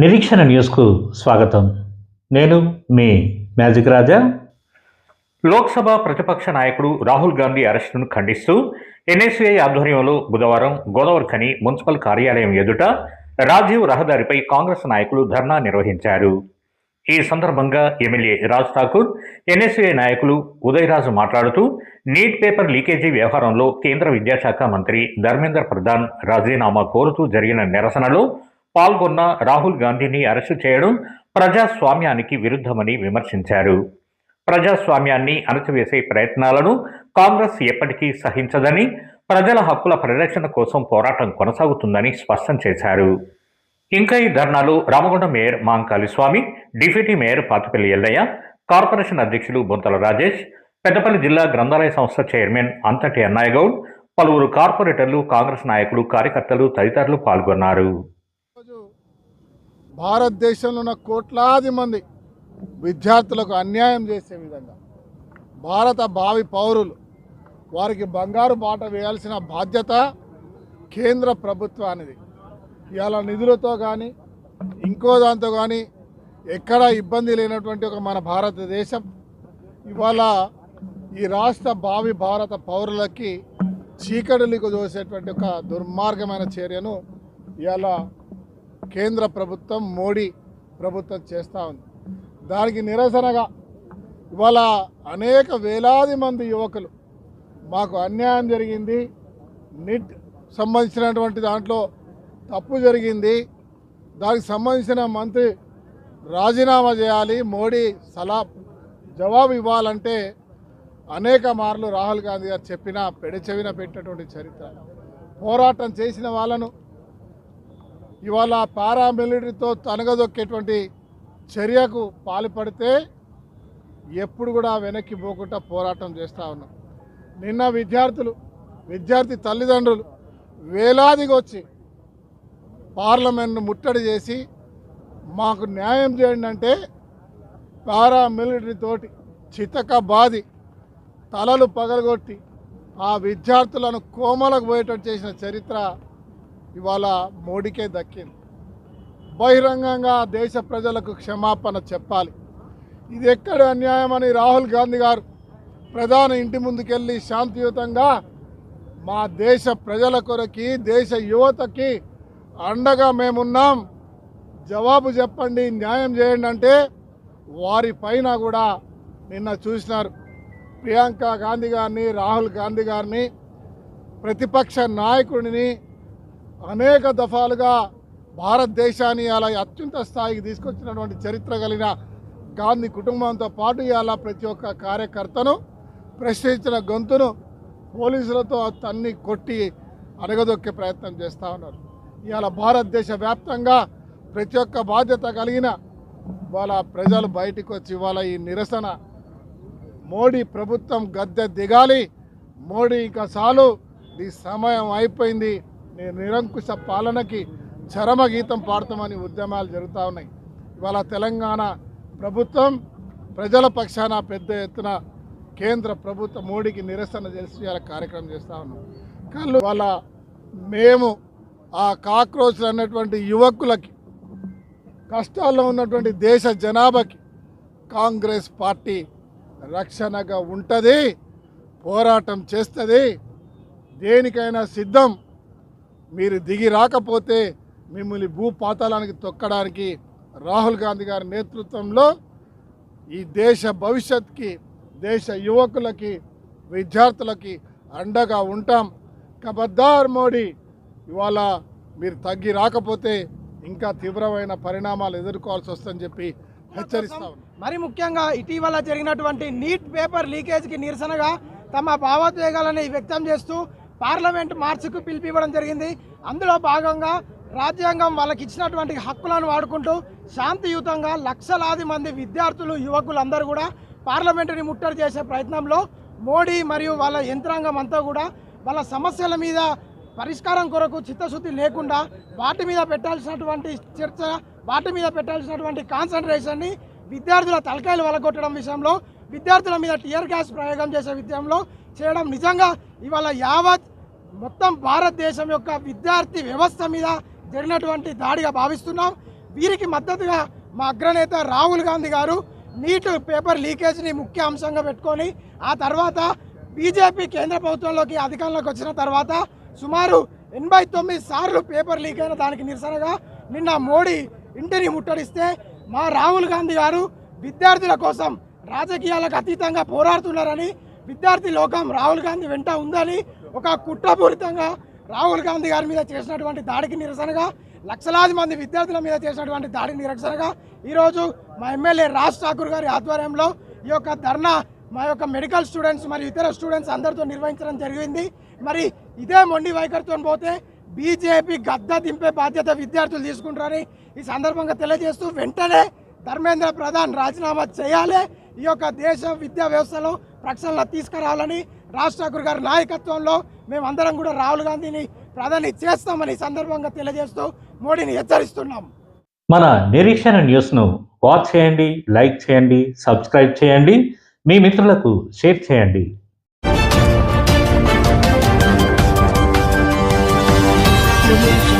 నిరీక్షణ న్యూస్కు స్వాగతం. నేను మీ మ్యాజిక్ రాజా. లోక్సభ ప్రతిపక్ష నాయకుడు రాహుల్ గాంధీ అరెస్టును ఖండిస్తూ ఎన్ఎస్యుఐ ఆధ్వర్యంలో బుధవారం గోదావరిఖని మున్సిపల్ కార్యాలయం ఎదుట రాజీవ్ రహదారిపై కాంగ్రెస్ నాయకులు ధర్నా నిర్వహించారు. ఈ సందర్భంగా ఎమ్మెల్యే రాజ్ ఠాకూర్, ఎన్ఎస్యుఐ నాయకులు ఉదయరాజు మాట్లాడుతూ నీట్ పేపర్ లీకేజీ వ్యవహారంలో కేంద్ర విద్యాశాఖ మంత్రి ధర్మేంద్ర ప్రధాన్ రాజీనామా కోరుతూ జరిగిన నిరసనలో పాల్గొన్న రాహుల్ గాంధీని అరెస్టు చేయడం ప్రజాస్వామ్యానికి విరుద్ధమని విమర్శించారు. ప్రజాస్వామ్యాన్ని అణచివేసే ప్రయత్నాలను కాంగ్రెస్ ఎప్పటికీ సహించదని, ప్రజల హక్కుల పరిరక్షణ కోసం పోరాటం కొనసాగుతుందని స్పష్టం చేశారు. ఇంకా ఈ ధర్నాలో రామగుండం మేయర్ మాంకాళి స్వామి, deputy mayor Patipalli Ellaiah, corporation అధ్యక్షులు బొంతల రాజేష్, పెద్దపల్లి జిల్లా గ్రంథాలయ సంస్థ చైర్మన్ అంతటి అన్నయ్య గౌడ్, పలువురు కార్పొరేటర్లు, కాంగ్రెస్ నాయకులు, కార్యకర్తలు తదితరులు పాల్గొన్నారు. భారతదేశంలో ఉన్న కోట్లాది మంది విద్యార్థులకు అన్యాయం చేసే విధంగా భారత భావి పౌరులు వారికి బంగారు బాట వేయాల్సిన బాధ్యత కేంద్ర ప్రభుత్వానిది. ఇవాళ నిధులతో కానీ ఇంకో దాంతో కానీ ఎక్కడా ఇబ్బంది లేనటువంటి ఒక మన భారతదేశం ఇవాళ ఈ రాష్ట్ర భావి భారత పౌరులకి చీకటిలకు దోసేటువంటి ఒక దుర్మార్గమైన చర్యను ఇవాళ కేంద్ర ప్రభుత్వం, మోడీ ప్రభుత్వం చేస్తూ ఉంది. దానికి నిరసనగా ఇవాళ అనేక వేలాది మంది యువకులు మాకు అన్యాయం జరిగింది, నీట్ సంబంధించినటువంటి దాంట్లో తప్పు జరిగింది, దానికి సంబంధించిన మంత్రి రాజీనామా చేయాలి, మోడీ జవాబు ఇవ్వాలంటే అనేక మార్లు రాహుల్ గాంధీ గారు చెప్పినా పెడచెవిన పెట్టినటువంటి చరిత్ర. పోరాటం చేసిన వాళ్ళను ఇవాళ పారామిలిటరీతో తనగదొక్కేటువంటి చర్యకు పాల్పడితే ఎప్పుడు కూడా వెనక్కి పోకుండా పోరాటం చేస్తూ ఉన్నాం. నిన్న విద్యార్థి తల్లిదండ్రులు వేలాదిగా వచ్చి పార్లమెంట్ను ముట్టడి చేసి మాకు న్యాయం చేయండి అంటే పారామిలిటరీ తోటి చితక బాది తలలు పగలగొట్టి ఆ విద్యార్థులను కోమలకు పోయేటట్టు చేసిన చరిత్ర ఇవాళ మోడీకే దక్కింది. బహిరంగంగా దేశ ప్రజలకు క్షమాపణ చెప్పాలి. ఇది ఎక్కడ అన్యాయమని రాహుల్ గాంధీ గారు ప్రధాని ఇంటి ముందుకెళ్ళి శాంతియుతంగా మా దేశ ప్రజల కొరకి, దేశ యువతకి అండగా మేమున్నాం, జవాబు చెప్పండి, న్యాయం చేయండి అంటే వారి పైన కూడా నిన్న చూసినారు ప్రియాంక గాంధీ గారిని, రాహుల్ గాంధీ గారిని, ప్రతిపక్ష నాయకుడిని అనేక దఫాలుగా భారతదేశాన్ని అలా అత్యున్నత స్థాయికి తీసుకొచ్చినటువంటి చరిత్ర కలిగిన గాంధీ కుటుంబంతో పాటు ఇలా ప్రతి ఒక్క కార్యకర్తను ప్రశ్నించిన గొంతును పోలీసులతో తన్ని కొట్టి అడగదొక్కే ప్రయత్నం చేస్తూ ఉన్నారు. ఇవాళ భారతదేశ వ్యాప్తంగా ప్రతి ఒక్క బాధ్యత కలిగిన వాళ్ళ ప్రజలు బయటకు వచ్చి ఇవాళ ఈ నిరసన మోడీ ప్రభుత్వం గద్దె దిగాలి, మోడీ ఇంకా చాలు, ఈ సమయం అయిపోయింది, నిరంకుశ పాలనకి చరమగీతం పాడతామని ఉద్యమాలు జరుగుతూ ఉన్నాయి. ఇవాళ తెలంగాణ ప్రభుత్వం ప్రజల పక్షాన పెద్ద ఎత్తున కేంద్ర ప్రభుత్వ మోడీకి నిరసన చేసి కార్యక్రమం చేస్తూ ఉన్నాం. కానీ ఇవాళ మేము ఆ కాక్రోచ్లు అన్నటువంటి యువకులకి, కష్టాల్లో ఉన్నటువంటి దేశ జనాభాకి కాంగ్రెస్ పార్టీ రక్షణగా ఉంటుంది, పోరాటం చేస్తుంది, దేనికైనా సిద్ధం. మీరు దిగి రాకపోతే మిమ్మల్ని భూపాతాళానికి తొక్కడానికి రాహుల్ గాంధీ గారి నేతృత్వంలో ఈ దేశ భవిష్యత్కి, దేశ యువకులకి, విద్యార్థులకి అండగా ఉంటాం. ఖబర్దార్ మోడీ, ఇవాళ మీరు తగ్గి రాకపోతే ఇంకా తీవ్రమైన పరిణామాలు ఎదుర్కోవాల్సి వస్తుందని చెప్పి హెచ్చరిస్తాం. మరి ముఖ్యంగా ఇటీవల జరిగినటువంటి నీట్ పేపర్ లీకేజ్కి నిరసనగా తమ భావోద్వేగాలని వ్యక్తం చేస్తూ పార్లమెంట్ మార్చికు పిలిపివ్వడం జరిగింది. అందులో భాగంగా రాజ్యాంగం వాళ్ళకి ఇచ్చినటువంటి హక్కులను వాడుకుంటూ శాంతియుతంగా లక్షలాది మంది విద్యార్థులు, యువకులందరూ కూడా పార్లమెంటుని ముట్టడి చేసే ప్రయత్నంలో మోడీ మరియు వాళ్ళ యంత్రాంగం అంతా కూడా వాళ్ళ సమస్యల మీద పరిష్కారం కొరకు చిత్తశుద్ధి లేకుండా వాటి మీద పెట్టాల్సినటువంటి చర్చ, వాటి మీద పెట్టాల్సినటువంటి కాన్సన్ట్రేషన్ని విద్యార్థుల తలకాయలు వలగొట్టడం విషయంలో, విద్యార్థుల మీద టియర్ గ్యాస్ ప్రయోగం చేసే విషయంలో చేయడం నిజంగా ఇవాళ యావత్ మొత్తం భారతదేశం యొక్క విద్యార్థి వ్యవస్థ మీద జరిగినటువంటి దాడిగా భావిస్తున్నాం. వీరికి మద్దతుగా మా అగ్రనేత రాహుల్ గాంధీ గారు నీట్ పేపర్ లీకేజ్ని ముఖ్య అంశంగా పెట్టుకొని ఆ తర్వాత బీజేపీ కేంద్ర ప్రభుత్వంలోకి అధికారంలోకి వచ్చిన తర్వాత సుమారు 89 సార్లు పేపర్ లీక్ అయిన దానికి నిరసనగా నిన్న మోడీ ఇంటిని ముట్టడిస్తే మా రాహుల్ గాంధీ గారు విద్యార్థుల కోసం రాజకీయాలకు అతీతంగా పోరాడుతున్నారని, విద్యార్థి లోకం రాహుల్ గాంధీ వెంట ఉందని ఒక కుట్రపూరితంగా రాహుల్ గాంధీ గారి మీద చేసినటువంటి దాడికి నిరసనగా, లక్షలాది మంది విద్యార్థుల మీద చేసినటువంటి దాడికి నిరసనగా ఈరోజు మా ఎమ్మెల్యే రాజ్ ఠాకూర్ గారి ఆధ్వర్యంలో ఈ యొక్క ధర్నా మా యొక్క మెడికల్ స్టూడెంట్స్ మరియు ఇతర స్టూడెంట్స్ అందరితో నిర్వహించడం జరిగింది. మరి ఇదే మొండి వైఖరితో పోతే బీజేపీ గద్ద దింపే బాధ్యత విద్యార్థులు తీసుకుంటారని ఈ సందర్భంగా తెలియజేస్తూ వెంటనే ధర్మేంద్ర ప్రధాన్ రాజీనామా చేయాలి, ఈ యొక్క దేశ విద్యా వ్యవస్థలో ప్రక్షాళన తీసుకురావాలని రాజ్ ఠాకూర్ గారి నాయకత్వంలో మేమందరం కూడా రాహుల్ గాంధీని ప్రధాని చేస్తామని సందర్భంగా తెలియజేస్తూ మోడీని హెచ్చరిస్తున్నాం. మన నిరీక్షణ న్యూస్ను వాచ్ చేయండి, లైక్ చేయండి, సబ్స్క్రైబ్ చేయండి, మీ మిత్రులకు షేర్ చేయండి. Thank you.